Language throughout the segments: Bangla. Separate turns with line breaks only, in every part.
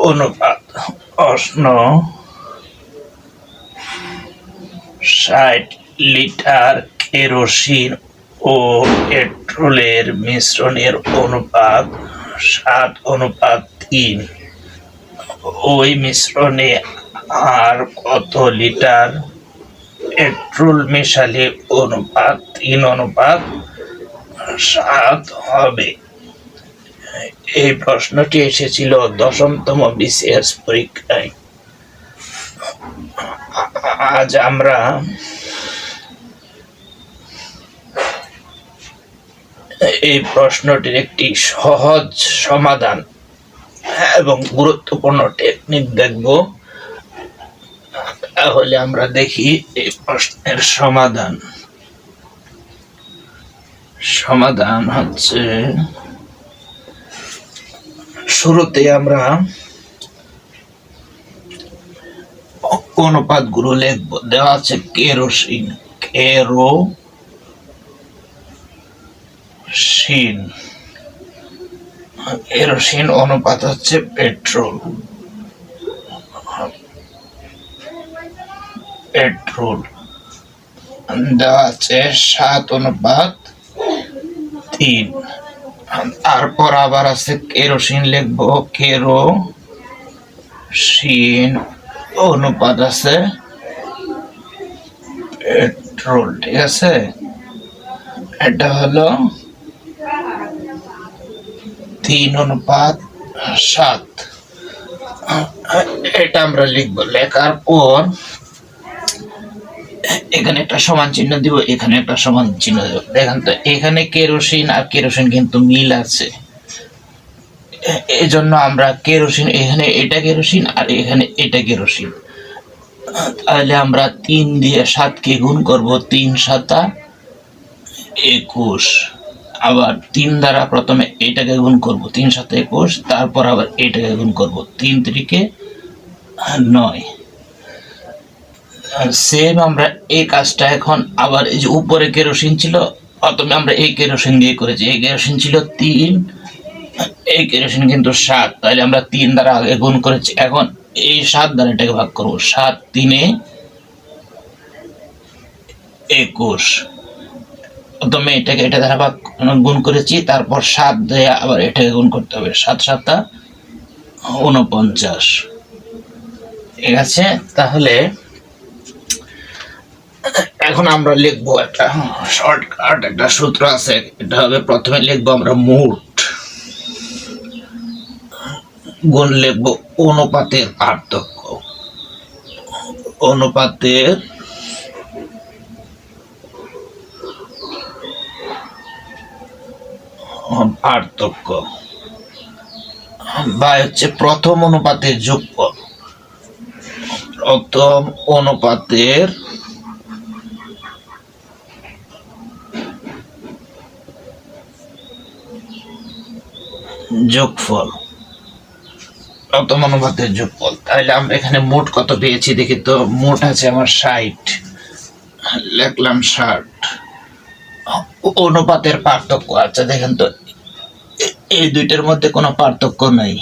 অনুপাত প্রশ্ন 60 লিটার কেরোসিন ও পেট্রোলের মিশ্রণের অনুপাত 7:3। ওই মিশ্রণে আর কত লিটার পেট্রোল মেশালে অনুপাত 3:7 হবে? এই প্রশ্নটি এসেছিল 10তম বিসিএস পরীক্ষায়। আজ আমরা এই প্রশ্নটির একটি সহজ সমাধান এবং গুরুত্বপূর্ণ টেকনিক দেখব। তাহলে আমরা দেখি এই প্রশ্নের সমাধান হচ্ছে, শুরুতে আমরা অনুপাতগুলো লিখব। দেওয়া আছে কেরোসিন অনুপাত হচ্ছে পেট্রোল। দেওয়া আছে 7:3। তারপর আবার আছে কেরোসিন লিখব, কেরোসিন অনুপাত আছে পেট্রোল। ঠিক আছে, এটা হলো 3:7। এটা আমরা লিখবো। লেখার পর এখানে একটা সমান চিহ্ন দিব, এখানে একটা সমান চিহ্ন দেব। দেখেন তো, এখানে কেরোসিন আর কেরোসিন কিন্তু মিল আছে, এই জন্য আমরা কেরোসিন, এখানে এটা কেরোসিন আর এখানে এটা কেরোসিন। তাহলে আমরা 3 দিয়ে 7কে গুণ করব, 3×7=21। আবার 3 দ্বারা প্রথমে এটাকে গুণ করব, 3×7=21। তারপর আবার এটাকে গুণ করব, 3×3=9। সেম আমরা এই কাজটা এখন আবার এই যে উপরে কেরোসিন ছিল, প্রথমে আমরা এই কেরোসিন দিয়ে করেছি। এই কেরোসিন ছিল 3, এই কেরোসিন কিন্তু 7, তাহলে আমরা 3 দ্বারা আগে গুণ করেছি। এখন এই 7 দ্বারা এটাকে ভাগ করব, 7×3=21। প্রথমে এটাকে এটা দ্বারা ভাগ গুণ করেছি, তারপর 7 দিয়ে আবার এটাকে গুণ করতে হবে, 7×7=49। ঠিক আছে, তাহলে এখন আমরা লিখবো একটা শর্টকাট, একটা সূত্র আছে। এটা হবে, প্রথমে লিখবো আমরা মোট, গুণ লিখবো অনুপাতের পার্থক্য। বা হচ্ছে প্রথম অনুপাতের যোগফল। প্রথম অনুপাতের যোগফল। তাহলে আমরা এখানে মোট কত পেয়েছি দেখি তো। মোট আছে আমার 60, লিখলাম 60। অনুপাতের পার্থক্য, আচ্ছা দেখেন তো, এই দুইটার মধ্যে কোনো পার্থক্য নাই,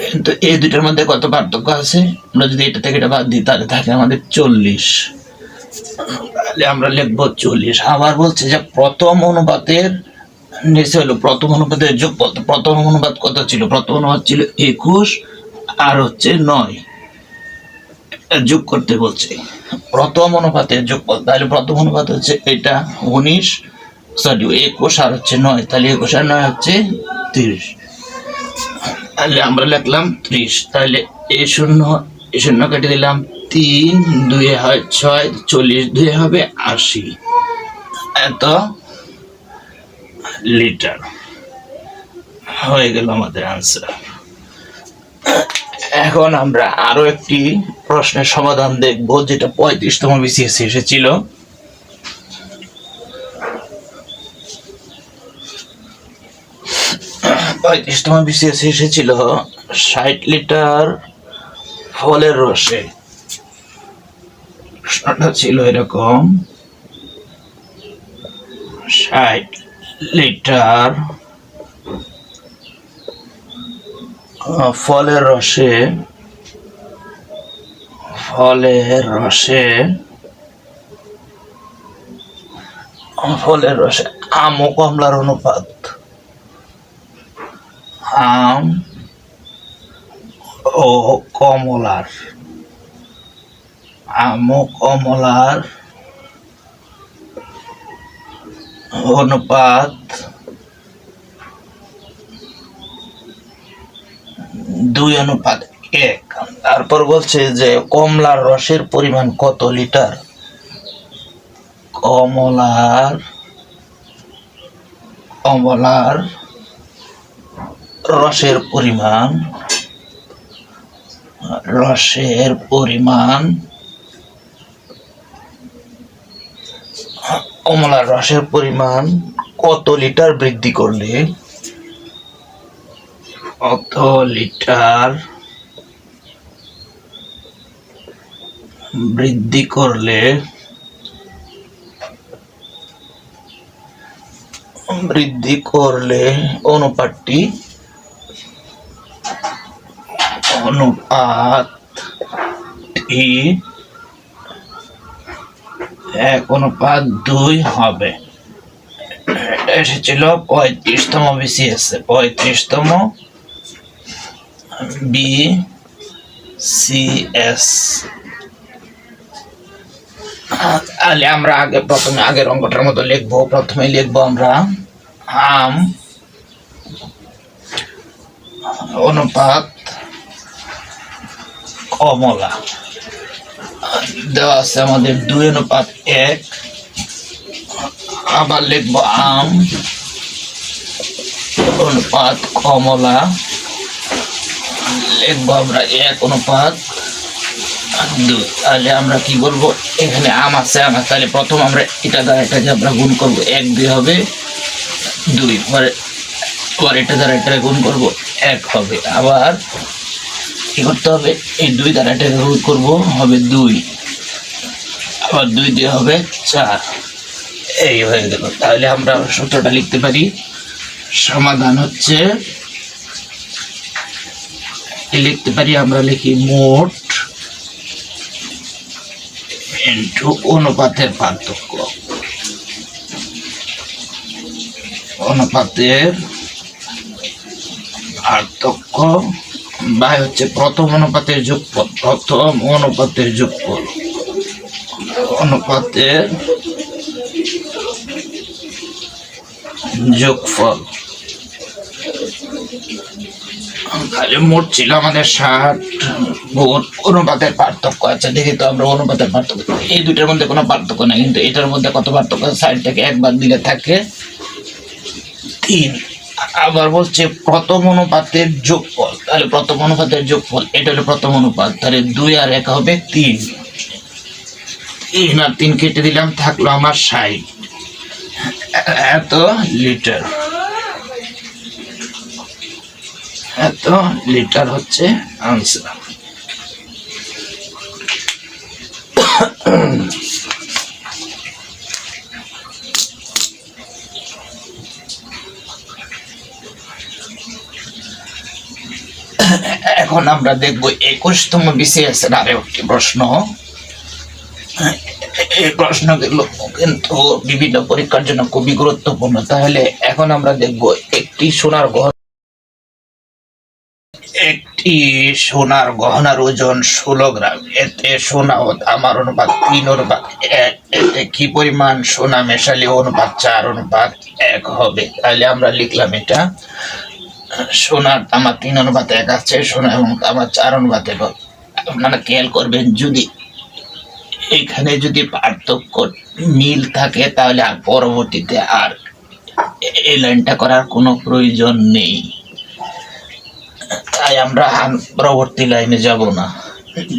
কিন্তু এই দুইটার মধ্যে কত পার্থক্য আছে। আমরা যদি এটা থেকে এটা বাদ দিই, তাহলে থাকে আমাদের 40। তাহলে আমরা লিখবো 40। আবার বলছে যে প্রথম অনুপাতের নিচে হলো প্রথম অনুপাতের যোগফল। প্রথম অনুপাত কত ছিল? প্রথম অনুপাত ছিল 21 আর হচ্ছে 9, যোগ করতে বলছে প্রথম অনুপাতের যোগফল। তাহলে প্রথম অনুপাত হচ্ছে এটা 21 আর হচ্ছে 9, তাহলে 21 আর 9 হচ্ছে 30। তাহলে আমরা লিখলাম 30। তাহলে এই শূন্য কেটে দিলাম, 3 2 হয় 6, 40 2 হবে 80। এত লিটার হয়ে গেল আমাদের আনসার। এখন আমরা আরো একটি প্রশ্নের সমাধান দেখব, যেটা 35তম বিসিএস এসেছিল। 35তম বিসিএস এসেছিল 60 লিটার ফলের রসে। প্রশ্নটা ছিল এরকম, 60 লিটার ফলের রসে ফলের রসে ফলের রসে আম ও কমলার অনুপাত। আম ও কমলার অনুপাত 2:1। তারপর বলছে যে কমলার রসের পরিমাণ কত লিটার? কমলার রসের পরিমাণ কমলার রসের পরিমাণ কত লিটার বৃদ্ধি করলে অনুপাতটি 1:2 হবে। এসেছিল 35তম BCS, 35তম BCS। তাহলে আমরা প্রথমে আগের অঙ্কটার মতো লিখবো। প্রথমে লিখবো আমরা আম অনুপাত কমলা, দেওয়া আছে আমাদের 2:1। আবার লিখবো আম অনুপাত কমলা, লিখবো আমরা 1:2। তাহলে আমরা কি বলবো, এখানে আম আছে, তাহলে প্রথম আমরা এটা দ্বারা এটাকে আমরা গুণ করবো, 1-2 হবে 2, পরে এটা দ্বারা এটাকে গুণ করবো 1 হবে। আবার কি করতে হবে, এই 2 দ্বারা এটাকে গুণ করবো, হবে 2, আবার 2 দিয়ে হবে 4। এই হয়ে গেল। তাহলে আমরা সূত্রটা লিখতে পারি, সমাধান হচ্ছে আমরা লিখি মোট ইনটু অনুপাতের পার্থক্য। বাই হচ্ছে প্রথম অনুপাতের যোগফল। তাহলে মোট ছিল আমাদের 60, অনুপাতের পার্থক্য। আচ্ছা দেখি তো আমরা অনুপাতের পার্থক্য, এই দুটার মধ্যে কোনো পার্থক্য নেই, কিন্তু এটার মধ্যে কত পার্থক্য? 60 থেকে 1 বাদ দিলে থাকে 3। আবার বলছে প্রথম অনুপাতের যোগফল, তাহলে প্রথম অনুপাতের যোগফল এটা হলো প্রথম অনুপাত, তাহলে 2 আর 1 হবে 3 আর 3 কেটে দিলাম, থাকলো আমার 60। এত লিটার হচ্ছে আনসার। এখন আমরা দেখব 21তম BCS এর আরো একটি প্রশ্ন। এই প্রশ্নগুলো কিন্তু বিভিন্ন পরীক্ষার জন্য খুবই গুরুত্বপূর্ণ। তাহলে এখন আমরা দেখব একটি সোনার গহনার ওজন 16 গ্রাম, এতে সোনা ও তামার অনুপাত 3:1, এতে কি পরিমাণ সোনা মেশালে অনুপাত 4:1 হবে? তাহলে আমরা লিখলাম এটা, সোনার তামা 3:1 আছে, সোনা এবং তামা 4:1 হবে। আপনারা খেয়াল করবেন, যদি এখানে যদি পার্থক্য মিল থাকে তাহলে আর পরবর্তীতে আর এই লাইনটা করার কোনো প্রয়োজন নেই, তাই আমরা পরবর্তী লাইনে যাব না।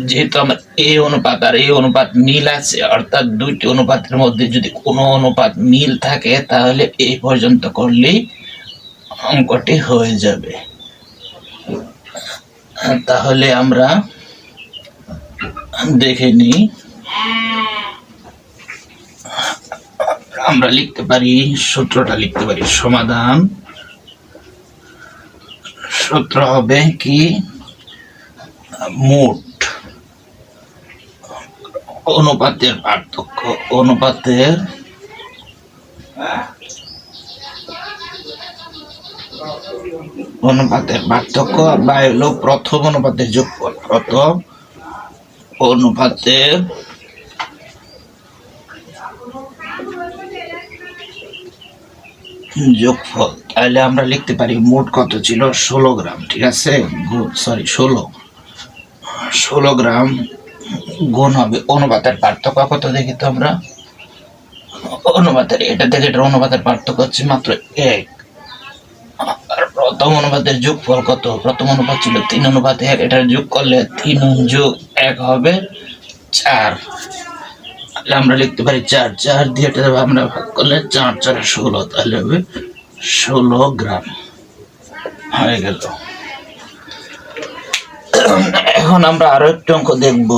যেহেতু আমার এই অনুপাত আর এই অনুপাত মিল আছে, অর্থাৎ দুইটি অনুপাতের মধ্যে যদি কোনো অনুপাত মিল থাকে তাহলে এই পর্যন্ত করলেই অঙ্কটি হয়ে যাবে। তাহলে আমরা দেখে নিই, আমরা লিখতে পারি, সূত্রটা লিখতে পারি, সূত্র হবে কি মোট অনুপাতের পার্থক্য, অনুপাতের পার্থক্য বা হলো প্রথম অনুপাতের যোগফল, প্রথম অনুপাতের যোগফল। তাহলে আমরা লিখতে পারি মোট কত ছিল 16 গ্রাম, ঠিক আছে, 16 গ্রাম গুণ হবে অনুপাতের পার্থক্য কত দেখি তো আমরা, অনুপাতের এটা থেকে এটার অনুপাতের পার্থক্য হচ্ছে মাত্র 1, আর প্রথম অনুপাতের যোগফল কত, প্রথম অনুপাত ছিল 3:1, এটার যোগ করলে 3 যোগ 1 হবে 4, তাহলে আমরা লিখতে পারি 4, 4 দিয়ে এটা আমরা ভাগ করলে 4 4 16, তাহলে হবে 16 গ্রাম হয়ে গেল। এখন আমরা আরো একটু অঙ্ক দেখব।